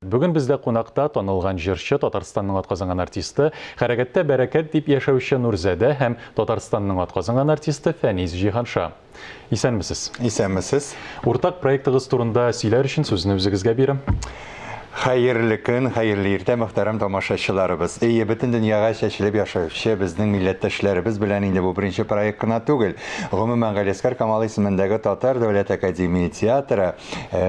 Бүгін бізде қонақта тонылған жыршы Татарстанның атқазанған артисті, Харакатта бәрәкәт дип яшәүче Нурзәдә һәм Татарстанның атқазанған артисті Фәниз Җиһанша. Исәнмесез? Исәнмесез. Уртак проектыгыз турында сөйләр өчен сүзне үзегезгә бирәм. Хәерле көн, хәерле иртә, мөхтәрәм тамашачыларыбыз. Бөтен дөньяга чәчелеп яшәүче безнең милләттәшләребез белән инде бу беренче проект кына түгел. Гомумән Галискар Камал исемендәге Татар дәүләт академия театры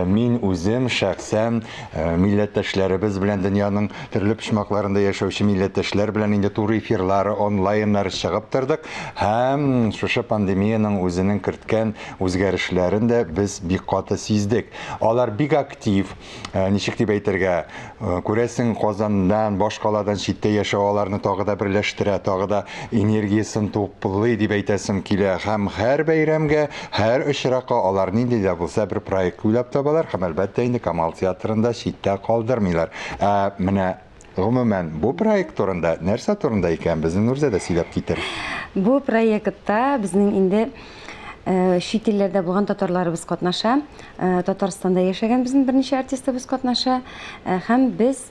мин үзем шәхсән милләттәшләребез белән дөньяның төрле почмакларында яшәүче милләттәшләр белән инде тур эфирлары, онлайннар чыгып тордык. Һәм шушы пандемияның үзенең керткән үзгәрешләрен дә без бик каты сиздек. Алар бик актив, ничек дип әйтергә, күрәсең Казаннан, башкаладан читтә яшәүләрне тагы да берләштерә, тагы да энергиясын туплый дип әйтәсем килә. Һәм һәр бәйрәмгә, һәр очракка алар нинди дә булса бер проект уйлап табалар. Һәм әлбәттә инде Камал театрында читтә калдырмыйлар. Менә гомумән бу проект турында, нәрсә турында икән безнең Нурзәдә сөйләп китер. Бу проектта безнең инде шит илләрдә булган татарларыбыз катнаша. Татарстанда яшәгән безнең берничә артистыбыз катнаша. Һәм без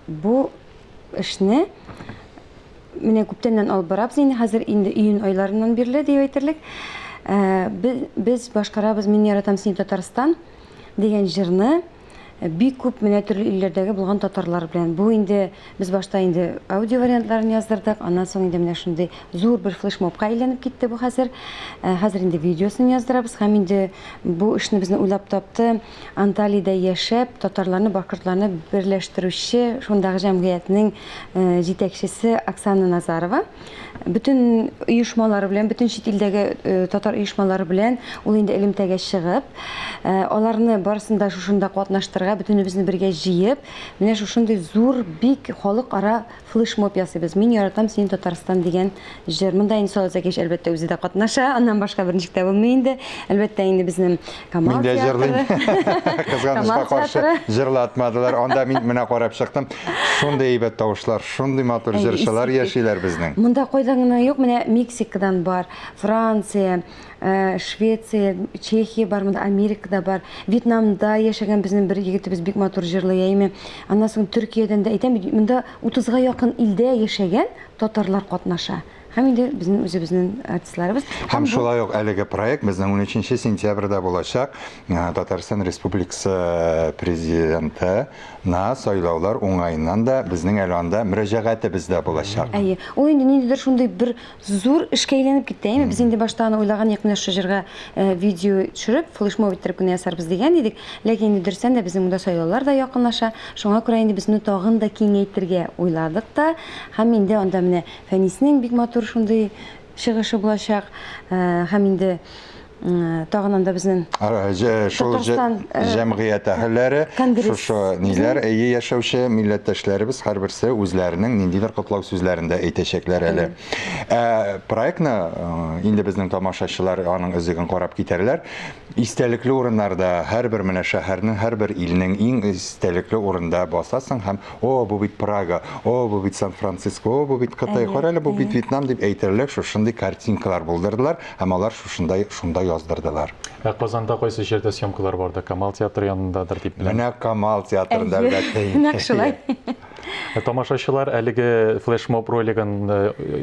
бу эшне менә күптәннән алып барабыз. Хәзер инде июнь айларыннан бирле дип әйтерлек. Без башкарабыз "Мин яратам сине Татарстан" дигән җырны бик күп менә төрле илләрдәге булган татарлар белән. Бу инде без башта инде аудио вариантларын яздырдык. Аннан соң инде менә шундый зур бер флешмобка әйләнеп китте бу хәзер. Хәзер инде видеосын яздырабыз. Һәм инде бу эшне безне уйлап тапты. Анталиядә яшәп, татарларны, башкортларны берләштерүче шундагы җәмгыятьнең җитәкчесе Оксана Назарова. Bütün оешмалары белән, bütün чит илдәге татар оешмалары белән ул инде элемтәгә чыгып, аларны барысында шушында катнаштырга, бөтенебезне бергә җыеп, менә шушындый зур бик халыкара флешмоб ясыйбыз. "Мин яратам сине Татарстан" дигән җыр. Монда инде Салазакеш әлбәттә үзе дә катнаша, аннан башка берничек тә булмый инде. Әлбәттә инде безнең Камал театры. Кызганычка каршы җырлатмадылар. Анда мин менә карап чыктым. Шундый әйбәт тавышлар, шундый матур җырчылар яшиләр безнең. Монда кайда гына юк, менә Мексикадан бар, Франция, Швеция, Чехия бар, монда Америкада бар, Вьетнамда яшәгән безнең бер егетебез бик матур җырлый әйме. Аннан соң Төркиядән дә әйтәм, монда 30-га якын илдә яшәгән татарлар катнаша. Һәм инде безнең үзебезнең артистларыбыз. Һәм шулай ук әлеге проект безнең 13 сентябрьдә булачак. Татарстан Республикасы президенты сайлаулар уңайыннан да безнең әле анда мөрәҗәгатебез дә булачак. Ул инде ниндидер шундый бер зур эшкә әйләнеп китте. Без инде башта аны уйлаган як менә шу җырга видео төшереп, флешмоб иттереп кенә ясарбыз дигән идек. Ләкин инде дөрестән дә безнең монда сайлаулар да якынлаша. Шуңа күрә инде безне тагын да киңәйтергә уйладык та. Һәм инде анда менә Фәниснең бик матур шундый чыгышы булачак. Һәм инде тагын да безнең шул җәмгыять әһелләре, шушы ниләр яшәүче милләттәшләребез һәрберсе үзләренең ниндидер котлау сүзләрендә әйтәчәкләр әле. Проектны инде безнең тамашачылар аның үзеген карап китәрләр. Истәлекле урыннарда һәрбер менә шәһәрнең, һәрбер илнең иң истәлекле урында басасың һәм бу бит Прага, бу бит Сан-Франциско, бу бит Кытай, карале бу бит Вьетнам дип әйтерлек шушындый картинкалар булдырдылар һәм алар шушында яздырдылар. Казанда кайсы җирдә съемкалар барды? Камал театры янындадыр дип беләм. Менә Камал театрында әлбәттә. Нәкъ шулай. Тамашачылар әлеге флешмоб ролигын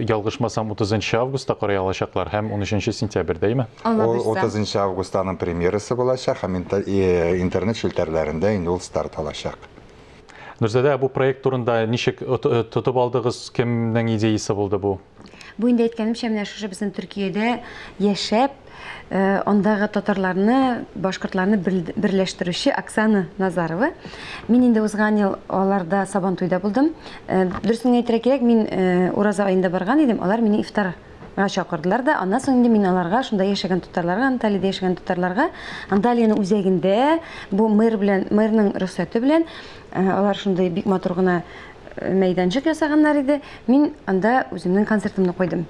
ялгышмасам 30 августта карый алачаклар һәм 13 сентябрьдә, әйме? 30 августның премьерасы булачак һәм интернет челтәрләрендә инде ул старт алачак. Нурзәдә, бу проект турында ничек тотып алдыгыз? Кемнең идеясы булды бу? Бу инде әйткәнемчә, менә шушы безнең Төркиядә яшәп, андагы татарларны, башкортларны берләштерүче Оксана Назарова. Мин инде узган ел аларда Сабантуйда булдым. Дөресен әйтергә кирәк, мин Ураза айында барган идем, алар мине ифтарга чакырдылар да. Аннан соң инде мин аларга, шунда яшәгән татарларга, Анталиядә яшәгән татарларга, Анталиянең үзәгендә бу мэрның рөхсәте белән алар шундай бик матур гына мәйданчык ясаганнар иде. Мин анда үземнең концертымны куйдым.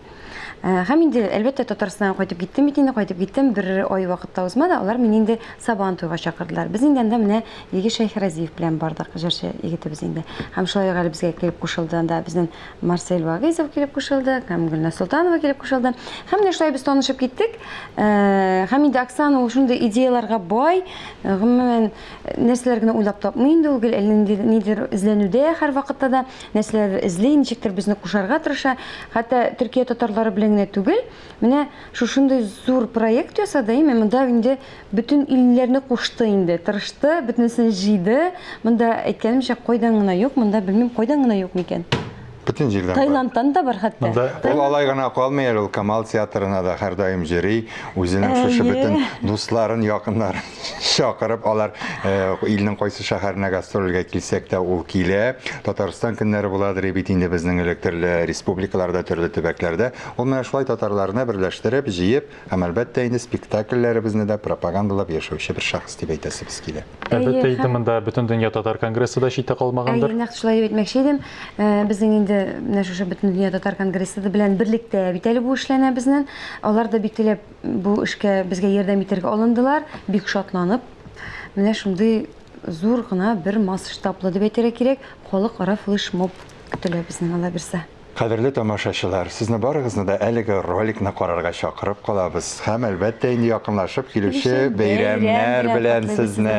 Һәм инде әлбәттә Татарстанга кайтып киттем бит инде, кайтып киттем, бер ай вакытта узмады, алар мине инде Сабан туйга чакырдылар. Без инде анда менә Егет Шәйхразиев белән бардык, җырчы егетебез инде. Һәм шулай ук безгә килеп кушылды, анда безнең Марсель Вагизов килеп кушылды, һәм Гөлназ Солтанова килеп кушылды. Һәм менә шулай без танышып киттек. Һәм инде Оксана ул шундый идеяларга бай, гомумән нәрсәләр генә уйлап тапмый инде, ул нидер эзләнүдә һәр вакытта да нәрсәләр эзли, ничектер безне кушарга тырыша. Хәтта Төркия татарлары белән генә түгел, менә шушындай зур проект ясады, монда инде бөтен илләрне кушты инде, тырышты, бөтенесен җыйды. Монда әйткәнемчә кайдан гына юк, монда белмим кайдан гына юк микән. Бөтен җирдән бар. Таиландтан да бар хәтта. Ул алай гына калмый, ул Камал театрына да һәр даим йөри, үзенең шушы бөтен дусларын, якыннарын чакырып, алар илнең кайсы шәһәренә гастрольгә килсәк тә ул килә. Татарстан көннәре буладыр бит инде безнең электрле республикаларда, төрле төбәкләрдә. Ул менә шулай татарларны берләштереп, җыеп, һәм әлбәттә инде спектакльләребезне дә пропагандалап яшәүче бер шәхес дип әйтәсебез килә. Әлбәттә инде монда бөтен дөнья татар конгрессы да читтә калмагандыр. Нәкъ шулай дип әйтмәкче идем. Безнең инде менә шушы бөтен дөнья татар конгрессы белән берлектә бит әле бу эшләнә безнең. Алар да бик теләп бу эшкә безгә ярдәм итәргә алындылар, бик шатланып. Менә шундый зур гына бер масштаблы дип әйтергә кирәк, халыкара флешмоб көтелә безнең ала бирсә. Кадерле тамашачылар, сезне барыгызны да әлеге роликны карарга чакырып калабыз. Һәм әлбәттә инде якынлашып килүче бәйрәмнәр белән сезне